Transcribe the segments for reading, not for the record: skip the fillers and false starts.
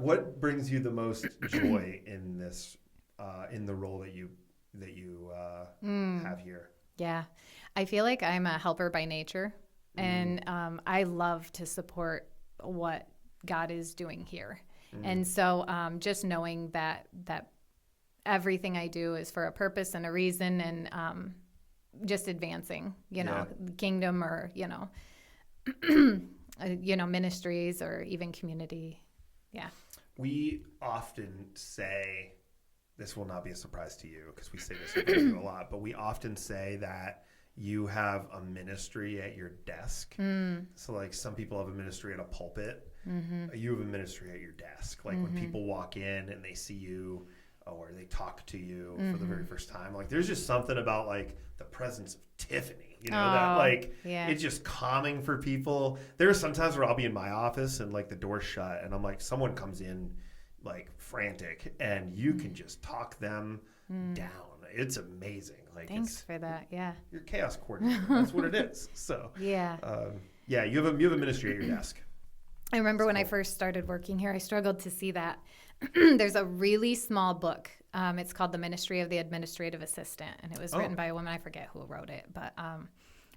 what brings you the most joy in this in the role that you have here? Yeah. I feel like I'm a helper by nature, and I love to support what God is doing here. And so just knowing that everything I do is for a purpose and a reason, and just advancing, the kingdom, or, ministries, or even community. Yeah. We often say, this will not be a surprise to you because we say this a lot, but we often say that you have a ministry at your desk. So like some people have a ministry at a pulpit. You have a ministry at your desk. Like when people walk in and they see you, or they talk to you for the very first time, like there's just something about like the presence of Tiffany, that like it's just calming for people. There are some times where I'll be in my office and like the door's shut and I'm like, someone comes in like frantic and you can just talk them down. It's amazing. Like, thanks for that. Yeah. You're chaos coordinator. That's what it is. So you have a ministry at your desk. I remember when I first started working here, I struggled to see that. There's a really small book. It's called The Ministry of the Administrative Assistant, and it was written by a woman. I forget who wrote it, but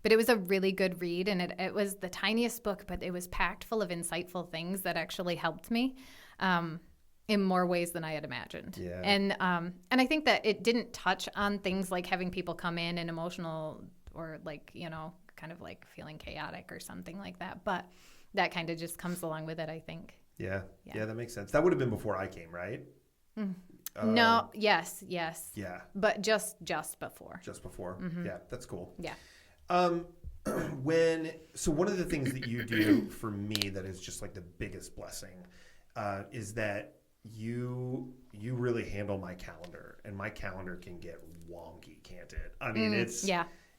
it was a really good read, and it was the tiniest book, but it was packed full of insightful things that actually helped me in more ways than I had imagined. Yeah. And I think that it didn't touch on things like having people come in and emotional, or like, kind of like feeling chaotic or something like that, but that kind of just comes along with it, I think. Yeah, that makes sense. That would have been before I came, right? No, yes. Yeah. But just before. Just before. Yeah, that's cool. Yeah. So one of the things that you do for me that is just like the biggest blessing is that you really handle my calendar, and my calendar can get wonky, can't it? I mean,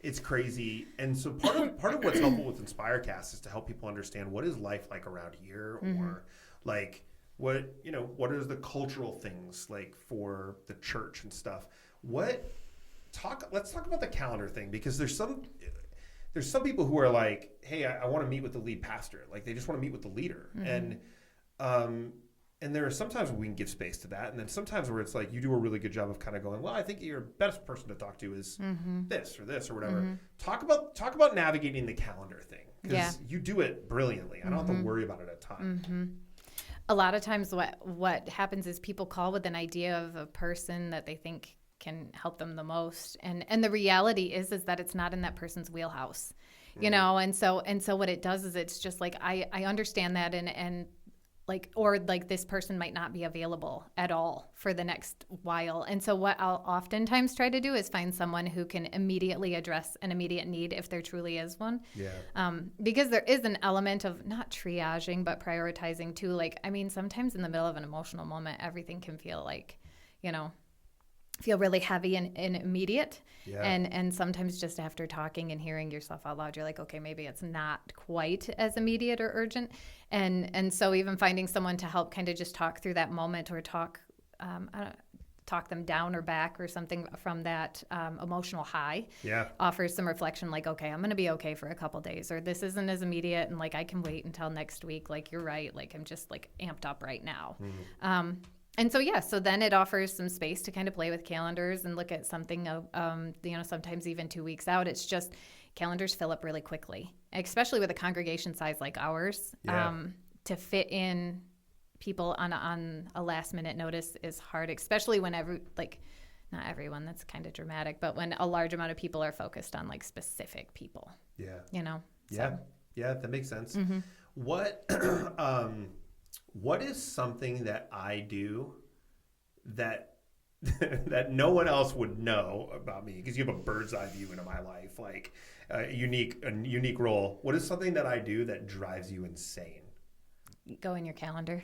it's crazy. And so part of what's helpful with InspireCast is to help people understand what is life like around here, or like what are the cultural things like for the church and stuff. Let's talk about the calendar thing, because there's some people who are like, hey, I want to meet with the lead pastor. Like they just want to meet with the leader. And there are sometimes where we can give space to that. And then sometimes where it's like you do a really good job of kind of going, well, I think your best person to talk to is this or whatever. Talk about navigating the calendar thing, because you do it brilliantly. I don't have to worry about it a ton. A lot of times what happens is people call with an idea of a person that they think can help them the most. And the reality is that it's not in that person's wheelhouse, And so what it does is it's just like, I understand that, and like, or like this person might not be available at all for the next while. And so what I'll oftentimes try to do is find someone who can immediately address an immediate need, if there truly is one. Yeah. Because there is an element of not triaging, but prioritizing too. Like, I mean, sometimes in the middle of an emotional moment, everything can feel like, feel really heavy and immediate. Yeah. And sometimes just after talking and hearing yourself out loud, you're like, okay, maybe it's not quite as immediate or urgent. And so even finding someone to help kind of just talk through that moment, or talk them down or back or something from that emotional high, offers some reflection, like, okay, I'm going to be okay for a couple days, or this isn't as immediate, and like I can wait until next week. Like, you're right. Like, I'm just like amped up right now. And so, so then it offers some space to kind of play with calendars and look at something, sometimes even 2 weeks out. It's just calendars fill up really quickly, especially with a congregation size like ours. To fit in people on a last minute notice is hard, especially when not everyone, that's kind of dramatic, but when a large amount of people are focused on like specific people. Yeah, that makes sense. What is something that I do that that no one else would know about me, because you have a bird's eye view into my life, like a unique role? What is something that I do that drives you insane? Go in your calendar.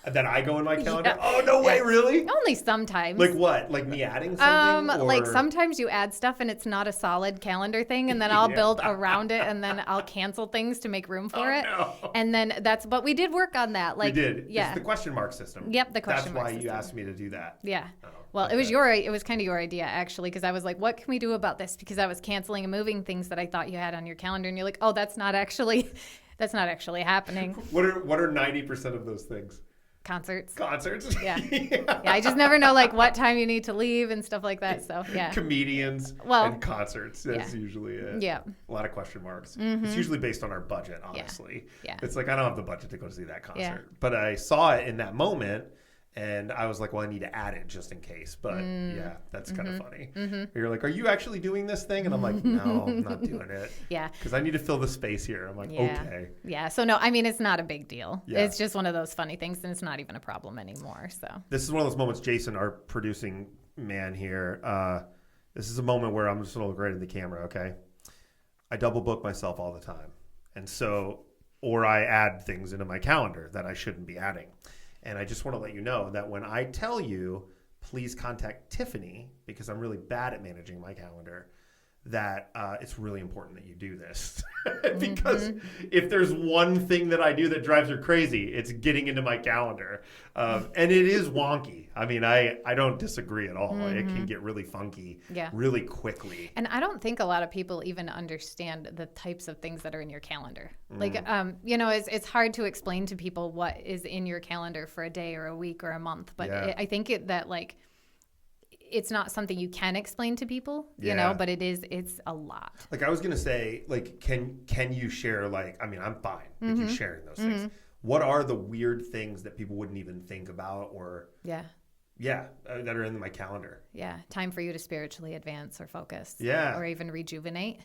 That I go in my calendar? Yeah. Oh, no way, really? Only sometimes. Like what? Like me adding something? Like sometimes you add stuff and it's not a solid calendar thing, and then I'll build around it, and then I'll cancel things to make room for it. No. And then but we did work on that. Like, we did. Yeah. It's the question mark system. Yep, the question mark system. That's why you asked me to do that. Yeah. Oh, well, okay. It was kind of your idea, actually, because I was like, what can we do about this? Because I was canceling and moving things that I thought you had on your calendar, and you're like, oh, that's not actually happening. What are 90% of those things? Concerts. Concerts. Yeah. Yeah, I just never know like what time you need to leave and stuff like that. So yeah. Comedians Well, and concerts. That's usually it. Yeah. A lot of question marks. It's usually based on our budget, honestly. It's like, I don't have the budget to go see that concert. But I saw it in that moment and I was like, well, I need to add it just in case. But yeah, that's kind of funny. You're like, are you actually doing this thing? And I'm like, no, I'm not doing it. Yeah. Because I need to fill the space here. I'm like, okay. Yeah. So no, I mean, it's not a big deal. Yeah. It's just one of those funny things and it's not even a problem anymore. So this is one of those moments, Jason, our producing man here. This is a moment where I'm just going to look right at the camera. Okay. I double book myself all the time. And so, or I add things into my calendar that I shouldn't be adding. And I just want to let you know that when I tell you, please contact Tiffany, because I'm really bad at managing my calendar, that it's really important that you do this. Because if there's one thing that I do that drives her crazy, it's getting into my calendar. And it is wonky. I mean, I don't disagree at all. It can get really funky really quickly. And I don't think a lot of people even understand the types of things that are in your calendar. Like, you know, it's hard to explain to people what is in your calendar for a day or a week or a month. But I think that like, it's not something you can explain to people, you know, but it's a lot. Like I was going to say, like, can you share, like, I mean, I'm fine with you sharing those things. What are the weird things that people wouldn't even think about or, that are in my calendar? Yeah. Time for you to spiritually advance or focus. Yeah. Or even rejuvenate.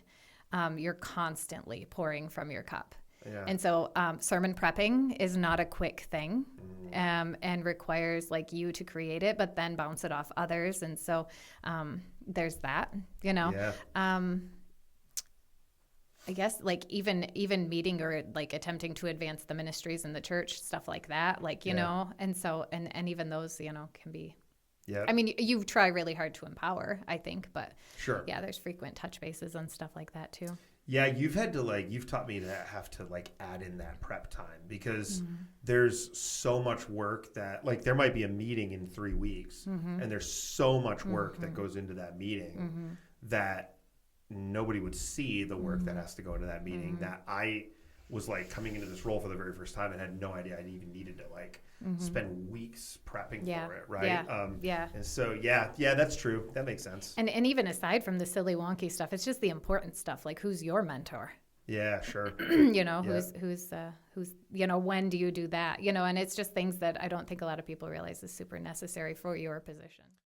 You're constantly pouring from your cup. Yeah. And so sermon prepping is not a quick thing and requires like you to create it, but then bounce it off others. And so there's that, you know. Yeah. I guess like even meeting or like attempting to advance the ministries in the church, stuff like that, like, you know, and so, and even those, you know, can be, I mean, you try really hard to empower, I think, but yeah, there's frequent touch bases and stuff like that too. Yeah, you've taught me to have to like add in that prep time because there's so much work that like there might be a meeting in 3 weeks and there's so much work that goes into that meeting that nobody would see the work that has to go into that meeting that I was like coming into this role for the very first time and had no idea I even needed to like spend weeks prepping for it, right? And so, that's true. That makes sense. And even aside from the silly wonky stuff, it's just the important stuff. Like, who's your mentor? Yeah, sure. You know, who's you know, when do you do that? You know, and it's just things that I don't think a lot of people realize is super necessary for your position.